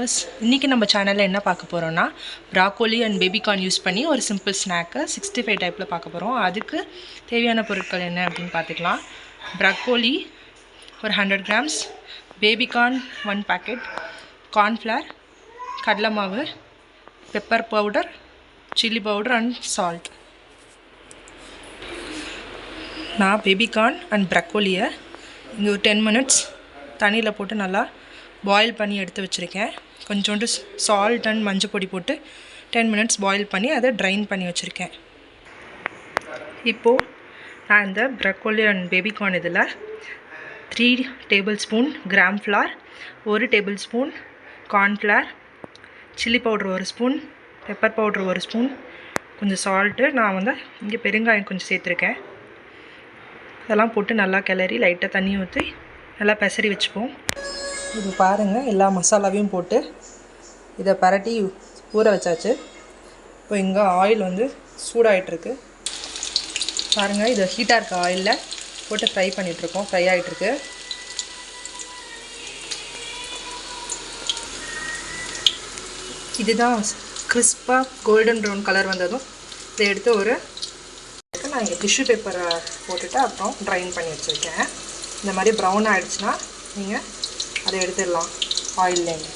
Viewers, இன்றைக்கி நம்ம சேனலில் என்ன பார்க்க போகிறோன்னா ப்ராக்கோலி அண்ட் பேபிகார்ன் யூஸ் பண்ணி ஒரு சிம்பிள் ஸ்நாக்கு 65 டைப்பில் பார்க்க போகிறோம். அதுக்கு தேவையான பொருட்கள் என்ன அப்படின்னு பார்த்துக்கலாம். ப்ராக்கோலி ஒரு 100 கிராம்ஸ், பேபிகார்ன் 1 பாக்கெட், கார்ன்ஃப்ளவர், கடலை மாவு, pepper powder, chilli powder and salt. நான் பேபிகார்ன் அண்ட் ப்ராக்கோலியை இங்கே ஒரு 10 மினிட்ஸ் தண்ணியில் போட்டு நல்லா பாயில் பண்ணி எடுத்து வச்சுருக்கேன். கொஞ்சோண்டு சால்ட் அண்ட் மஞ்சள் பொடி போட்டு 10 மினிட்ஸ் பாயில் பண்ணி அதை ட்ரைன் பண்ணி வச்சுருக்கேன். இப்போது நான் இந்த ப்ராக்கோலி அண்ட் பேபிகார்ன் இதில் 3 table spoon gram flour, 1 table spoon cornflour, chilli powder 1 spoon, pepper powder 1 spoon, கொஞ்சம் சால்ட்டு, நான் வந்து இங்கே பெருங்காயம் கொஞ்சம் சேர்த்துருக்கேன். இதெல்லாம் போட்டு நல்லா கிளறி லைட்டாக தண்ணி ஊற்றி நல்லா பெசரி வச்சுப்போம். இது பாருங்கள், எல்லா மசாலாவையும் போட்டு இதை பரட்டி ஊற வச்சாச்சு. இப்போ இங்கே ஆயில் வந்து சூடாகிட்டுருக்கு பாருங்கள். இது ஹீட்டாக இருக்க ஆயிலில் போட்டு ஃப்ரை பண்ணிகிட்ருக்கோம். ஃப்ரை ஆகிட்டுருக்கு. இதுதான் கிறிஸ்பாக கோல்டன் ப்ரௌன் கலர் வந்ததும் இதை எடுத்து நான் இங்கே டிஷ்யூ பேப்பரை போட்டுட்டு அப்புறம் ட்ரைன் பண்ணி வச்சுருக்கேன். இந்த மாதிரி ப்ரௌன் ஆகிடுச்சுன்னா நீங்கள் அதை எடுத்துடலாம் ஆயில்லேருந்து.